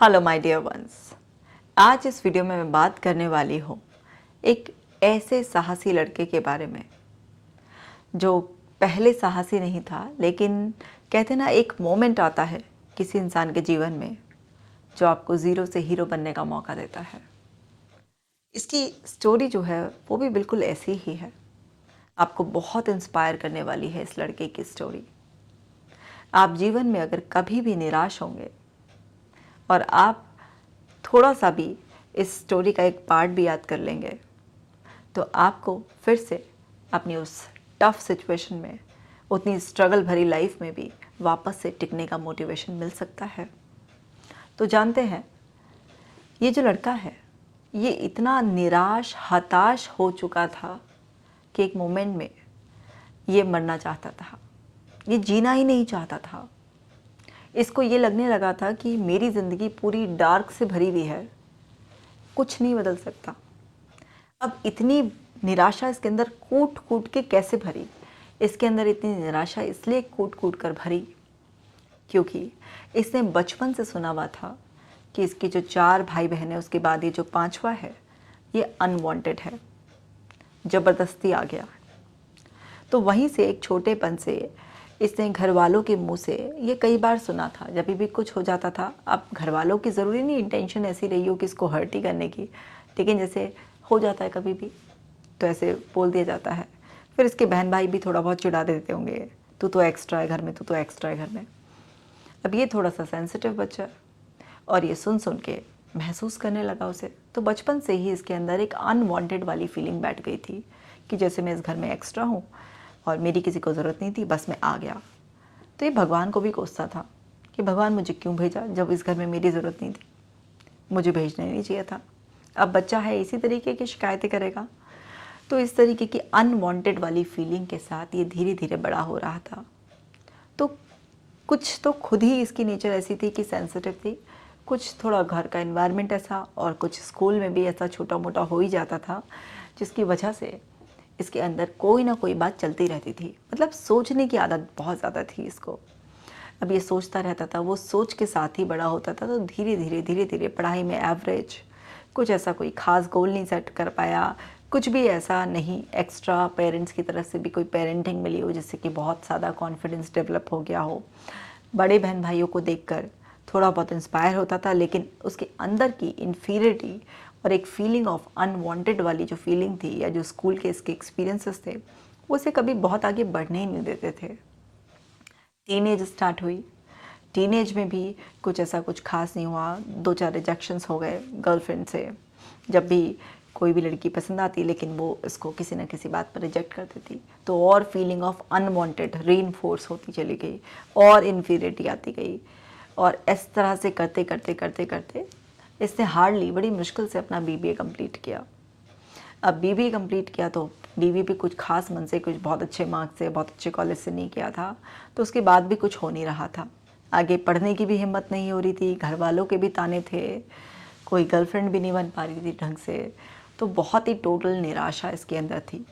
Hello my dear ones. आज इस video में मैं बात करने वाली हूँ एक ऐसे साहसी लड़के के बारे में जो पहले साहसी नहीं था, लेकिन कहते ना एक मोमेंट आता है किसी इंसान के जीवन में जो आपको ज़ीरो से हीरो बनने का मौका देता है। इसकी स्टोरी जो है वो भी बिल्कुल ऐसी ही है। आपको बहुत इंस्पायर करने वाली है इस लड़के की स्टोरी। आप जीवन में अगर कभी भी निराश होंगे और आप थोड़ा सा भी इस स्टोरी का एक पार्ट भी याद कर लेंगे तो आपको फिर से अपनी उस टफ सिचुएशन में, उतनी स्ट्रगल भरी लाइफ में भी वापस से टिकने का मोटिवेशन मिल सकता है। तो जानते हैं, ये जो लड़का है ये इतना निराश हताश हो चुका था कि एक मोमेंट में ये मरना चाहता था, ये जीना ही नहीं चाहता था। इसको ये लगने लगा था कि मेरी ज़िंदगी पूरी डार्क से भरी हुई है, कुछ नहीं बदल सकता। अब इतनी निराशा इसके अंदर कूट कूट के कैसे भरी? इसके अंदर इतनी निराशा इसलिए कूट कूट कर भरी क्योंकि इसने बचपन से सुना हुआ था कि इसके जो 4 भाई बहन है उसके बाद ये जो 5वां है ये अनवांटेड है, ज़बरदस्ती आ गया। तो वहीं से एक छोटेपन से इसने घर वालों के मुंह से ये कई बार सुना था। जब भी कुछ हो जाता था, अब घर वालों की ज़रूरी नहीं इंटेंशन ऐसी रही हो कि इसको हर्ट ही करने की, लेकिन जैसे हो जाता है कभी भी तो ऐसे बोल दिया जाता है। फिर इसके बहन भाई भी थोड़ा बहुत चिढ़ा देते होंगे, तू तो एक्स्ट्रा है घर में, तू तो एक्स्ट्रा है घर में। अब ये थोड़ा सा सेंसिटिव बच्चा और ये सुन सुन के महसूस करने लगा उसे। तो बचपन से ही इसके अंदर एक अनवांटेड वाली फीलिंग बैठ गई थी कि जैसे मैं इस घर में एक्स्ट्रा हूँ और मेरी किसी को ज़रूरत नहीं थी, बस मैं आ गया। तो ये भगवान को भी कोसता था कि भगवान मुझे क्यों भेजा जब इस घर में मेरी ज़रूरत नहीं थी, मुझे भेजना ही नहीं चाहिए था। अब बच्चा है, इसी तरीके की शिकायतें करेगा। तो इस तरीके की अनवांटेड वाली फीलिंग के साथ ये धीरे धीरे बड़ा हो रहा था। तो कुछ तो खुद ही इसकी नेचर ऐसी थी कि सेंसिटिव थी, कुछ थोड़ा घर का एनवायरनमेंट ऐसा, और कुछ स्कूल में भी ऐसा छोटा मोटा हो ही जाता था जिसकी वजह से इसके अंदर कोई ना कोई बात चलती रहती थी। मतलब सोचने की आदत बहुत ज़्यादा थी इसको। अब ये सोचता रहता था, वो सोच के साथ ही बड़ा होता था। तो धीरे धीरे पढ़ाई में एवरेज, कुछ ऐसा कोई ख़ास गोल नहीं सेट कर पाया, कुछ भी ऐसा नहीं एक्स्ट्रा पेरेंट्स की तरफ से भी कोई पेरेंटिंग मिली हो जिससे कि बहुत ज़्यादा कॉन्फिडेंस डेवलप हो गया हो। बड़े बहन भाइयों को देखकर थोड़ा बहुत इंस्पायर होता था, लेकिन उसके अंदर की इन्फीरियरिटी और एक फीलिंग ऑफ अनवांटेड वाली जो फीलिंग थी, या जो स्कूल के इसके एक्सपीरियंसेस थे, वो उसे कभी बहुत आगे बढ़ने ही नहीं देते थे। टीनेज स्टार्ट हुई। टीनेज में भी कुछ ऐसा कुछ खास नहीं हुआ, 2-4 रिजेक्शंस हो गए गर्लफ्रेंड से। जब भी कोई भी लड़की पसंद आती, लेकिन वो इसको किसी न किसी बात पर रिजेक्ट कर देती, तो और फीलिंग ऑफ अनवांटेड रीइंफोर्स होती चली गई और इन्फीरियरिटी आती गई। और इस तरह से करते करते करते करते इसने हार्डली, बड़ी मुश्किल से अपना बीबीए कंप्लीट किया। अब बीबीए कंप्लीट किया तो बीबीए भी कुछ खास मन से, कुछ बहुत अच्छे मार्क्स से, बहुत अच्छे कॉलेज से नहीं किया था। तो उसके बाद भी कुछ हो नहीं रहा था, आगे पढ़ने की भी हिम्मत नहीं हो रही थी, घर वालों के भी ताने थे, कोई गर्लफ्रेंड भी नहीं बन पा रही थी ढंग से। तो बहुत ही टोटल निराशा इसके अंदर थी।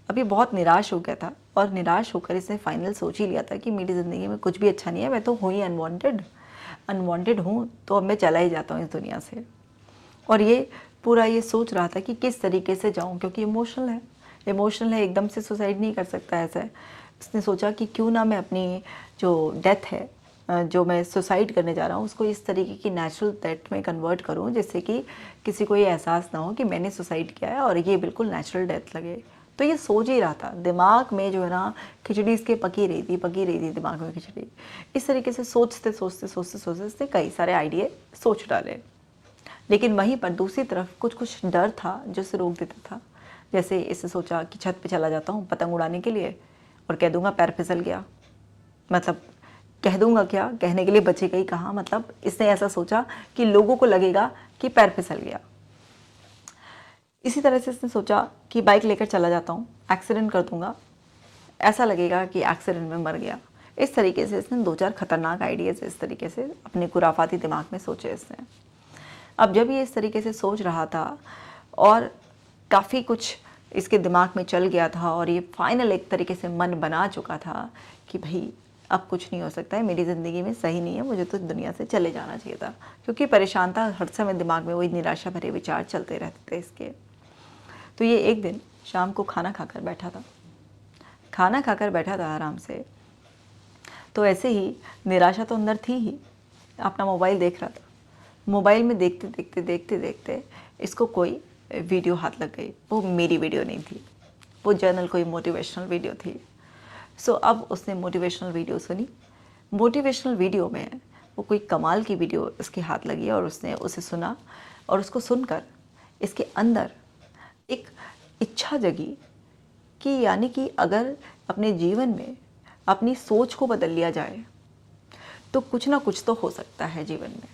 अभी बहुत निराश हो गया था और निराश होकर इसने फाइनल सोच ही लिया था कि मेरी ज़िंदगी में कुछ भी अच्छा नहीं है, मैं तो हूँ ही अनवांटेड हूँ, तो अब मैं चला ही जाता हूँ इस दुनिया से। और ये पूरा ये सोच रहा था कि किस तरीके से जाऊँ, क्योंकि इमोशनल है, एकदम से सुसाइड नहीं कर सकता ऐसा। इसने सोचा कि क्यों ना मैं अपनी जो डेथ है, जो मैं सुसाइड करने जा रहा हूँ, उसको इस तरीके की नेचुरल डेथ में कन्वर्ट करूँ जिससे कि किसी को ये एहसास ना हो कि मैंने सुसाइड किया है और ये बिल्कुल नेचुरल डेथ लगे। तो ये सोच ही रहा था, दिमाग में जो है ना खिचड़ी इसके पकी रही थी दिमाग में खिचड़ी। इस तरीके से सोचते सोचते इसने कई सारे आइडिया सोच डाले। लेकिन वहीं पर दूसरी तरफ कुछ डर था जो इसे रोक देता था। जैसे इसने सोचा कि छत पे चला जाता हूँ पतंग उड़ाने के लिए और कह दूंगा पैर फिसल गया। मतलब कह दूंगा क्या, कहने के लिए बचेगा ही कहाँ। मतलब इसने ऐसा सोचा कि लोगों को लगेगा कि पैर फिसल गया। इसी तरह से इसने सोचा कि बाइक लेकर चला जाता हूँ, एक्सीडेंट कर दूंगा, ऐसा लगेगा कि एक्सीडेंट में मर गया। इस तरीके से इसने 2-4 खतरनाक आइडियाज़ इस तरीके से अपने खुराफाती दिमाग में सोचे इसने। अब जब ये इस तरीके से सोच रहा था और काफ़ी कुछ इसके दिमाग में चल गया था और ये फाइनल एक तरीके से मन बना चुका था कि भाई अब कुछ नहीं हो सकता है, मेरी ज़िंदगी में सही नहीं है, मुझे तो दुनिया से चले जाना चाहिए था, क्योंकि परेशान था, हर समय दिमाग में वही निराशा भरे विचार चलते रहते थे इसके। तो ये एक दिन शाम को खाना खाकर बैठा था आराम से, तो ऐसे ही निराशा तो अंदर थी ही, अपना मोबाइल देख रहा था। मोबाइल में देखते देखते इसको कोई वीडियो हाथ लग गई। वो मेरी वीडियो नहीं थी, वो जर्नल कोई मोटिवेशनल वीडियो थी। सो अब उसने मोटिवेशनल वीडियो सुनी। मोटिवेशनल वीडियो में वो कोई कमाल की वीडियो इसके हाथ लगी और उसने उसे सुना, और उसको सुनकर इसके अंदर एक इच्छा जगी कि यानी कि अगर अपने जीवन में अपनी सोच को बदल लिया जाए तो कुछ ना कुछ तो हो सकता है जीवन में।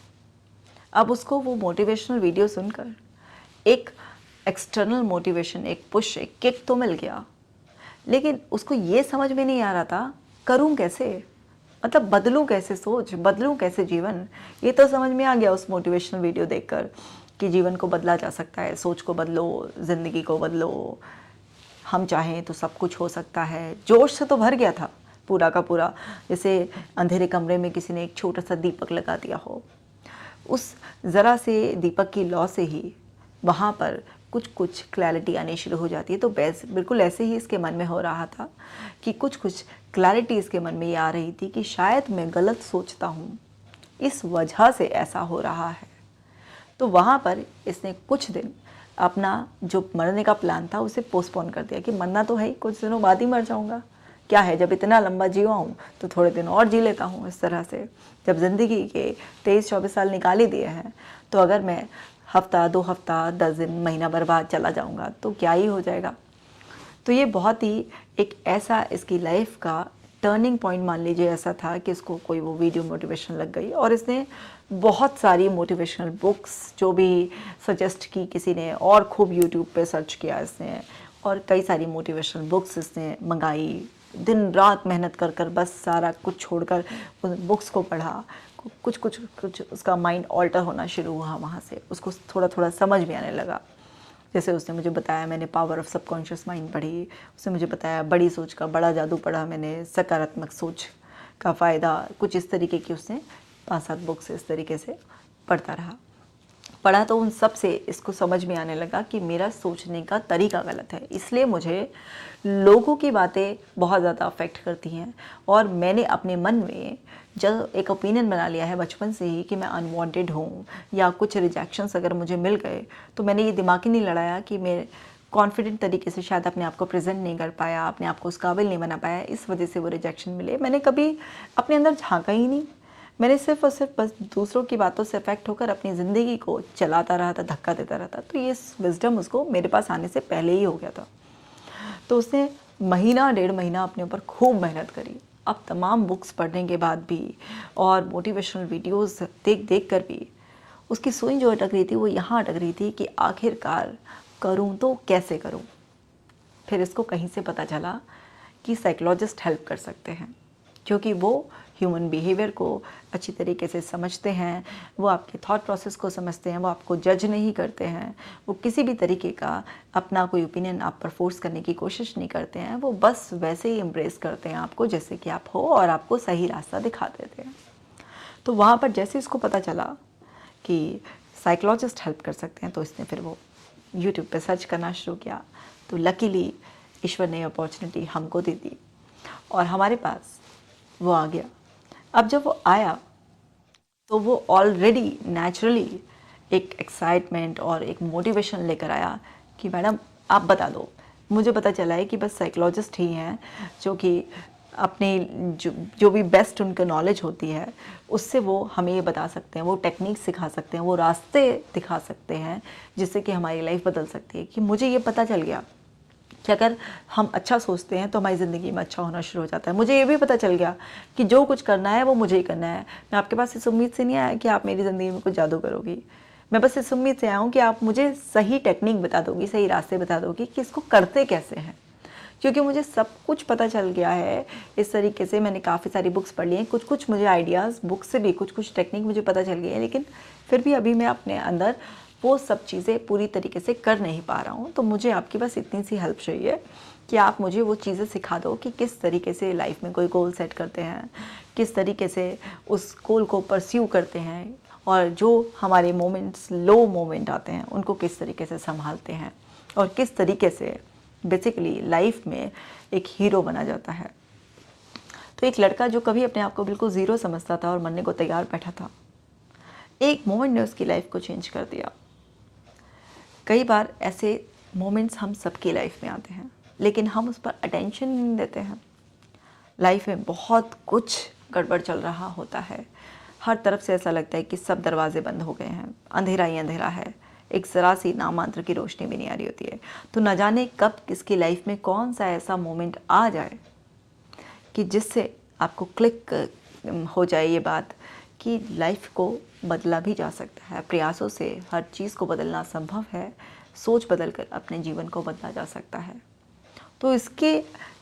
अब उसको वो मोटिवेशनल वीडियो सुनकर एक एक्सटर्नल मोटिवेशन, एक पुश, एक किक तो मिल गया, लेकिन उसको ये समझ में नहीं आ रहा था करूं कैसे, मतलब बदलूं कैसे सोच, बदलूं कैसे जीवन। ये तो समझ में आ गया उस मोटिवेशनल वीडियो देखकर कि जीवन को बदला जा सकता है, सोच को बदलो, ज़िंदगी को बदलो, हम चाहें तो सब कुछ हो सकता है। जोश से तो भर गया था पूरा का पूरा, जैसे अंधेरे कमरे में किसी ने एक छोटा सा दीपक लगा दिया हो। उस ज़रा से दीपक की लौ से ही वहाँ पर कुछ कुछ क्लैरिटी आनी शुरू हो जाती है। तो बिल्कुल ऐसे ही इसके मन में हो रहा था कि कुछ कुछ क्लैरिटी इसके मन में ये आ रही थी कि शायद मैं गलत सोचता हूँ, इस वजह से ऐसा हो रहा है। तो वहाँ पर इसने कुछ दिन अपना जो मरने का प्लान था उसे पोस्टपोन कर दिया कि मरना तो है ही, कुछ दिनों बाद ही मर जाऊँगा, क्या है, जब इतना लंबा जीवा हूँ तो थोड़े दिन और जी लेता हूँ। इस तरह से जब ज़िंदगी के 23-24 साल निकाल ही दिए हैं, तो अगर मैं हफ्ता, 2 हफ्ता, 10 दिन, महीना भर बाद चला जाऊँगा तो क्या ही हो जाएगा। तो ये बहुत ही एक ऐसा इसकी लाइफ का टर्निंग पॉइंट मान लीजिए ऐसा था कि इसको कोई वो वीडियो मोटिवेशन लग गई, और इसने बहुत सारी मोटिवेशनल बुक्स जो भी सजेस्ट की किसी ने, और खूब यूट्यूब पे सर्च किया इसने, और कई सारी मोटिवेशनल बुक्स इसने मंगाई, दिन रात मेहनत कर कर बस सारा कुछ छोड़कर उन बुक्स को पढ़ा। कुछ कुछ कुछ उसका माइंड ऑल्टर होना शुरू हुआ, वहाँ से उसको थोड़ा थोड़ा समझ में आने लगा। जैसे उसने मुझे बताया, मैंने पावर ऑफ सबकॉन्शियस माइंड पढ़ी, उसने मुझे बताया बड़ी सोच का बड़ा जादू पढ़ा मैंने, सकारात्मक सोच का फ़ायदा, कुछ इस तरीके की उसने 5-7 बुक्स इस तरीके से पढ़ता रहा। पढ़ा तो उन सब से इसको समझ में आने लगा कि मेरा सोचने का तरीका गलत है, इसलिए मुझे लोगों की बातें बहुत ज़्यादा अफेक्ट करती हैं। और मैंने अपने मन में जब एक ओपिनियन बना लिया है बचपन से ही कि मैं अनवांटेड हूँ, या कुछ रिजेक्शंस अगर मुझे मिल गए तो मैंने ये दिमाग ही नहीं लड़ाया कि मैं कॉन्फिडेंट तरीके से शायद अपने आप को प्रेजेंट नहीं कर पाया, अपने आप को उस काबिल नहीं बना पाया, इस वजह से वो रिजेक्शन मिले। मैंने कभी अपने अंदर झांका ही नहीं, मैंने सिर्फ और सिर्फ बस दूसरों की बातों से अफेक्ट होकर अपनी ज़िंदगी को चलाता रहा था, धक्का देता रहा था। तो ये विजडम उसको मेरे पास आने से पहले ही हो गया था। तो उसने महीना 1.5 महीना अपने ऊपर खूब मेहनत करी। अब तमाम बुक्स पढ़ने के बाद भी और मोटिवेशनल वीडियोस देख देख कर भी उसकी सुई जो अटक रही थी वो यहाँ अटक रही थी कि आखिरकार करूँ तो कैसे करूँ। फिर इसको कहीं से पता चला कि साइकोलॉजिस्ट हेल्प कर सकते हैं, क्योंकि वो ह्यूमन बिहेवियर को अच्छी तरीके से समझते हैं, वो आपके थॉट प्रोसेस को समझते हैं, वो आपको जज नहीं करते हैं, वो किसी भी तरीके का अपना कोई ओपिनियन आप पर फोर्स करने की कोशिश नहीं करते हैं, वो बस वैसे ही एम्ब्रेस करते हैं आपको जैसे कि आप हो और आपको सही रास्ता दिखा देते हैं। तो वहाँ पर जैसे इसको पता चला कि साइकोलॉजिस्ट हेल्प कर सकते हैं, तो इसने फिर वो यूट्यूब पे सर्च करना शुरू किया। तो लकीली ईश्वर ने अपॉर्चुनिटी हमको दे दी और हमारे पास वो आ गया। अब जब वो आया तो वो ऑलरेडी नेचुरली एक एक्साइटमेंट और एक मोटिवेशन लेकर आया कि मैडम आप बता दो। मुझे पता चला है कि बस साइकोलॉजिस्ट ही हैं जो कि अपने जो भी बेस्ट उनका नॉलेज होती है उससे वो हमें ये बता सकते हैं, वो टेक्निक सिखा सकते हैं, वो रास्ते दिखा सकते हैं जिससे कि हमारी लाइफ बदल सकती है। कि मुझे ये पता चल गया कि अगर हम अच्छा सोचते हैं तो हमारी ज़िंदगी में अच्छा होना शुरू हो जाता है। मुझे ये भी पता चल गया कि जो कुछ करना है वो मुझे ही करना है। मैं आपके पास इस उम्मीद से नहीं आया कि आप मेरी ज़िंदगी में कुछ जादू करोगी, मैं बस इस उम्मीद से आया हूँ कि आप मुझे सही टेक्निक बता दोगी, सही रास्ते बता दोगी कि इसको करते कैसे हैं। क्योंकि मुझे सब कुछ पता चल गया है इस तरीके से। मैंने काफ़ी सारी बुक्स पढ़ ली हैं, कुछ कुछ मुझे आइडियाज़ बुक्स से भी, कुछ कुछ टेक्निक मुझे पता चल गई है, लेकिन फिर भी अभी मैं अपने अंदर वो सब चीज़ें पूरी तरीके से कर नहीं पा रहा हूँ। तो मुझे आपकी बस इतनी सी हेल्प चाहिए कि आप मुझे वो चीज़ें सिखा दो कि किस तरीके से लाइफ में कोई गोल सेट करते हैं, किस तरीके से उस गोल को परस्यू करते हैं, और जो हमारे मोमेंट्स, लो मोमेंट आते हैं, उनको किस तरीके से संभालते हैं, और किस तरीके से बेसिकली लाइफ में एक हीरो बना जाता है। तो एक लड़का जो कभी अपने आप को बिल्कुल ज़ीरो समझता था और मरने को तैयार बैठा था, एक मोमेंट ने उसकी लाइफ को चेंज कर दिया। कई बार ऐसे मोमेंट्स हम सबकी लाइफ में आते हैं, लेकिन हम उस पर अटेंशन नहीं देते हैं। लाइफ में बहुत कुछ गड़बड़ चल रहा होता है, हर तरफ से ऐसा लगता है कि सब दरवाजे बंद हो गए हैं, अंधेरा ही अंधेरा है, एक ज़रा सी नामात्र की रोशनी भी नहीं आ रही होती है। तो न जाने कब किसकी लाइफ में कौन सा ऐसा मोमेंट आ जाए कि जिससे आपको क्लिक हो जाए ये बात कि लाइफ को बदला भी जा सकता है। प्रयासों से हर चीज़ को बदलना संभव है, सोच बदल कर अपने जीवन को बदला जा सकता है। तो इसके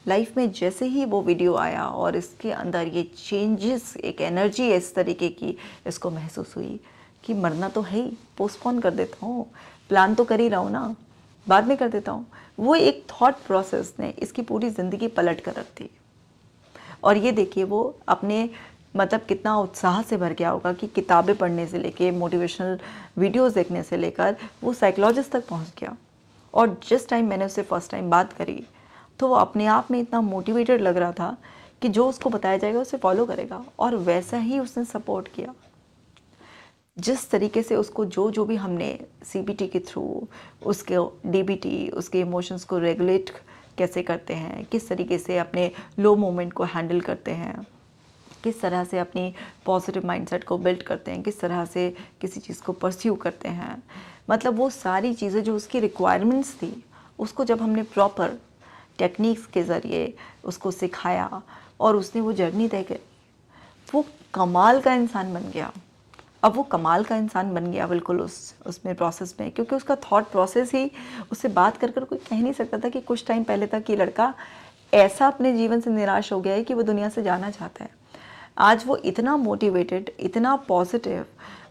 लाइफ में जैसे ही वो वीडियो आया और इसके अंदर ये चेंजेस, एक एनर्जी इस तरीके की इसको महसूस हुई कि मरना तो है ही, पोस्टपोन कर देता हूँ, प्लान तो कर ही रहा हूँ ना, बाद में कर देता हूँ। वो एक थॉट प्रोसेस ने इसकी पूरी ज़िंदगी पलट कर रख दी। और ये देखिए वो अपने मतलब कितना उत्साह से भर गया होगा कि किताबें पढ़ने से लेके, मोटिवेशनल वीडियोस देखने से लेकर वो साइकोलॉजिस्ट तक पहुंच गया। और जिस टाइम मैंने उससे फर्स्ट टाइम बात करी तो वो अपने आप में इतना मोटिवेटेड लग रहा था कि जो उसको बताया जाएगा उसे फॉलो करेगा, और वैसा ही उसने सपोर्ट किया। जिस तरीके से उसको जो जो भी हमने सीबीटी के थ्रू, उसके डीबीटी, उसके इमोशंस को रेगुलेट कैसे करते हैं, किस तरीके से अपने लो मोमेंट को हैंडल करते हैं, किस तरह से अपनी पॉजिटिव माइंडसेट को बिल्ड करते हैं, किस तरह से किसी चीज़ को परस्यू करते हैं, मतलब वो सारी चीज़ें जो उसकी रिक्वायरमेंट्स थी, उसको जब हमने प्रॉपर टेक्निक्स के ज़रिए उसको सिखाया और उसने वो जर्नी तय करी, वो कमाल का इंसान बन गया। अब वो कमाल का इंसान बन गया बिल्कुल उसमें प्रोसेस में, क्योंकि उसका थॉट प्रोसेस ही, उससे बात कर कर कोई कह नहीं सकता था कि कुछ टाइम पहले तक ये लड़का ऐसा अपने जीवन से निराश हो गया है कि वो दुनिया से जाना चाहता है। आज वो इतना मोटिवेटेड, इतना पॉजिटिव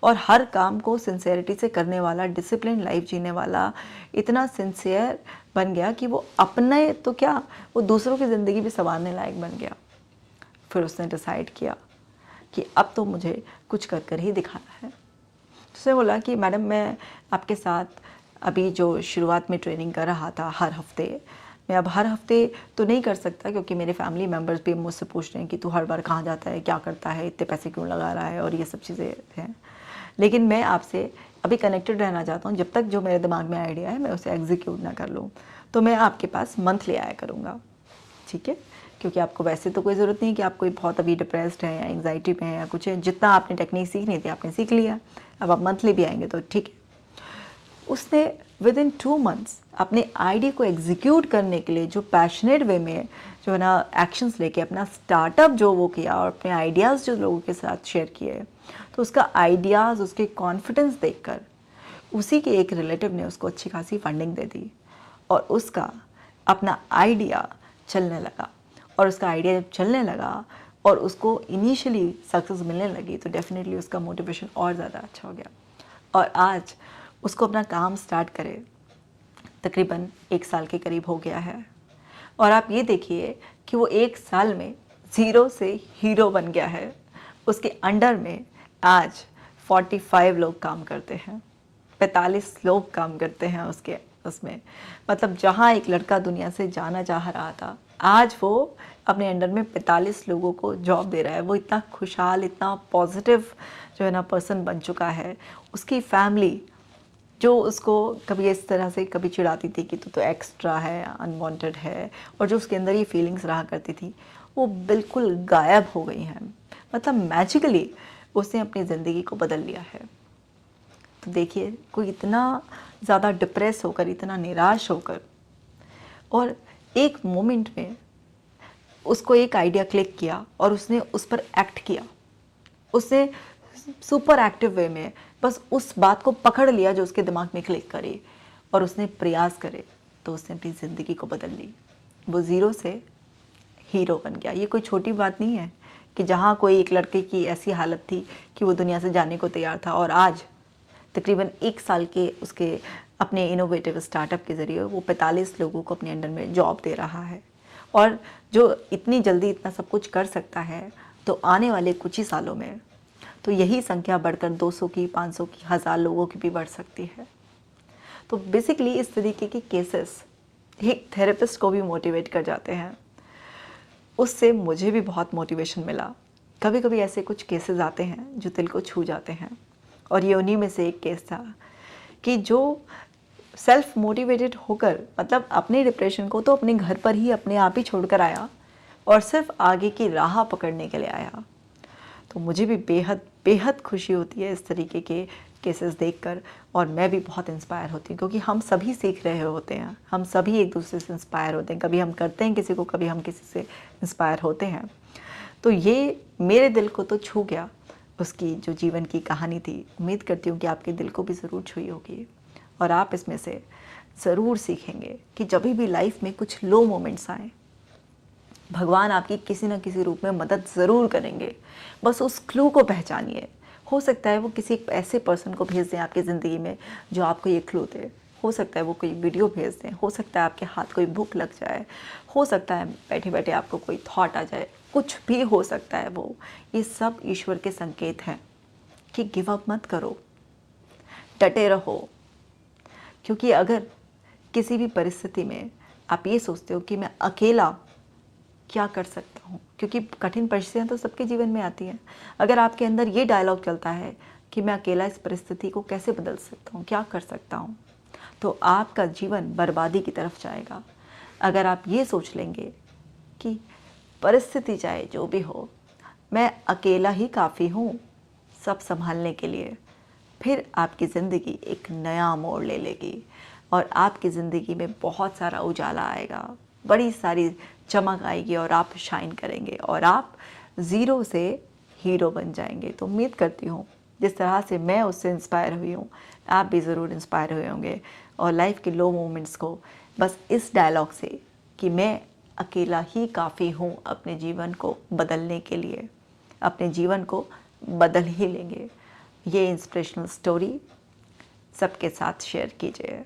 और हर काम को सिंसेरिटी से करने वाला, डिसिप्लिन लाइफ जीने वाला, इतना सिंसियर बन गया कि वो अपने तो क्या, वो दूसरों की ज़िंदगी भी संवारने लायक बन गया। फिर उसने डिसाइड किया कि अब तो मुझे कुछ कर कर ही दिखाना है। तो उसने बोला कि मैडम मैं आपके साथ अभी जो शुरुआत में ट्रेनिंग कर रहा था हर हफ्ते, मैं अब हर हफ्ते तो नहीं कर सकता, क्योंकि मेरे फैमिली मेम्बर्स भी मुझसे पूछ रहे हैं कि तू हर बार कहाँ जाता है, क्या करता है, इतने पैसे क्यों लगा रहा है, और ये सब चीज़ें हैं। लेकिन मैं आपसे अभी कनेक्टेड रहना चाहता हूँ, जब तक जो मेरे दिमाग में आइडिया है मैं उसे एग्जीक्यूट ना कर लूँ। तो मैं आपके पास मंथली आया करूँगा, ठीक है? क्योंकि आपको वैसे तो कोई ज़रूरत नहीं कि आप कोई बहुत अभी डिप्रेस्ड है या एंग्जाइटी में है या कुछ है, जितना आपने टेक्निक सीखनी थी आपने सीख लिया, अब आप मंथली भी आएंगे तो ठीक है। उसने विद इन 2 मंथ्स अपने आइडिया को एग्जीक्यूट करने के लिए जो पैशनेट वे में जो है ना एक्शंस लेके अपना स्टार्टअप जो वो किया और अपने आइडियाज़ जो लोगों के साथ शेयर किए, तो उसका आइडियाज़, उसके कॉन्फिडेंस देखकर उसी के एक रिलेटिव ने उसको अच्छी खासी फंडिंग दे दी और उसका अपना आइडिया चलने लगा। और उसका आइडिया जब चलने लगा और उसको इनिशियली सक्सेस मिलने लगी, तो डेफिनेटली उसका मोटिवेशन और ज़्यादा अच्छा हो गया। और आज उसको अपना काम स्टार्ट करे तकरीबन 1 साल के करीब हो गया है। और आप ये देखिए कि वो 1 साल में ज़ीरो से हीरो बन गया है। उसके अंडर में आज 45 लोग काम करते हैं, 45 लोग काम करते हैं उसमें। मतलब जहाँ एक लड़का दुनिया से जाना चाह रहा था, आज वो अपने अंडर में 45 लोगों को जॉब दे रहा है। वो इतना खुशहाल, इतना पॉजिटिव जो है ना पर्सन बन चुका है। उसकी फैमिली जो उसको कभी इस तरह से कभी चिढ़ाती थी कि तू तो एक्स्ट्रा है, अनवांटेड है, और जो उसके अंदर ये फीलिंग्स रहा करती थी, वो बिल्कुल गायब हो गई हैं। मतलब मैजिकली उसने अपनी ज़िंदगी को बदल लिया है। तो देखिए, कोई इतना ज़्यादा डिप्रेस होकर, इतना निराश होकर, और एक मोमेंट में उसको एक आइडिया क्लिक किया और उसने उस पर एक्ट किया। उसने सुपर एक्टिव वे में बस उस बात को पकड़ लिया जो उसके दिमाग में क्लिक करे, और उसने प्रयास करे, तो उसने अपनी ज़िंदगी को बदल ली। वो ज़ीरो से हीरो बन गया। ये कोई छोटी बात नहीं है कि जहाँ कोई एक लड़के की ऐसी हालत थी कि वो दुनिया से जाने को तैयार था, और आज तकरीबन 1 साल के उसके अपने इनोवेटिव स्टार्टअप के ज़रिए वो 45 लोगों को अपने अंडर में जॉब दे रहा है। और जो इतनी जल्दी इतना सब कुछ कर सकता है, तो आने वाले कुछ ही सालों में तो यही संख्या बढ़कर 200 की, 500 की, 1000 लोगों की भी बढ़ सकती है। तो बेसिकली इस तरीके के केसेस एक थेरेपिस्ट को भी मोटिवेट कर जाते हैं। उससे मुझे भी बहुत मोटिवेशन मिला। कभी कभी ऐसे कुछ केसेस आते हैं जो दिल को छू जाते हैं, और ये उन्हीं में से एक केस था कि जो सेल्फ मोटिवेटेड होकर, मतलब अपने डिप्रेशन को तो अपने घर पर ही अपने आप ही छोड़कर आया और सिर्फ आगे की राह पकड़ने के लिए आया। तो मुझे भी बेहद बेहद खुशी होती है इस तरीके के केसेस देखकर, और मैं भी बहुत इंस्पायर होती हूँ, क्योंकि हम सभी सीख रहे होते हैं, हम सभी एक दूसरे से इंस्पायर होते हैं। कभी हम करते हैं किसी को, कभी हम किसी से इंस्पायर होते हैं। तो ये मेरे दिल को तो छू गया, उसकी जो जीवन की कहानी थी। उम्मीद करती हूँ कि आपके दिल को भी ज़रूर छुई होगी, और आप इसमें से ज़रूर सीखेंगे कि जब भी लाइफ में कुछ लो मोमेंट्स आएँ, भगवान आपकी किसी न किसी रूप में मदद ज़रूर करेंगे। बस उस क्लू को पहचानिए। हो सकता है वो किसी एक ऐसे पर्सन को भेज दें आपकी ज़िंदगी में जो आपको ये क्लू दे। हो सकता है वो कोई वीडियो भेज दें, हो सकता है आपके हाथ कोई भूख लग जाए, हो सकता है बैठे बैठे आपको कोई थॉट आ जाए, कुछ भी हो सकता है वो। ये सब ईश्वर के संकेत हैं कि गिव अप मत करो, डटे रहो। क्योंकि अगर किसी भी परिस्थिति में आप ये सोचते हो कि मैं अकेला क्या कर सकता हूँ, क्योंकि कठिन परिस्थितियाँ तो सबके जीवन में आती हैं। अगर आपके अंदर ये डायलॉग चलता है कि मैं अकेला इस परिस्थिति को कैसे बदल सकता हूँ, क्या कर सकता हूँ, तो आपका जीवन बर्बादी की तरफ जाएगा। अगर आप ये सोच लेंगे कि परिस्थिति चाहे जो भी हो, मैं अकेला ही काफ़ी हूँ सब संभालने के लिए, फिर आपकी ज़िंदगी एक नया मोड़ ले लेगी, और आपकी ज़िंदगी में बहुत सारा उजाला आएगा, बड़ी सारी चमक आएगी, और आप शाइन करेंगे, और आप ज़ीरो से हीरो बन जाएंगे। तो उम्मीद करती हूँ जिस तरह से मैं उससे इंस्पायर हुई हूँ, आप भी ज़रूर इंस्पायर हुए होंगे, और लाइफ के लो मोमेंट्स को बस इस डायलॉग से कि मैं अकेला ही काफ़ी हूँ अपने जीवन को बदलने के लिए, अपने जीवन को बदल ही लेंगे। ये इंस्पिरेशनल स्टोरी सबके साथ शेयर कीजिए।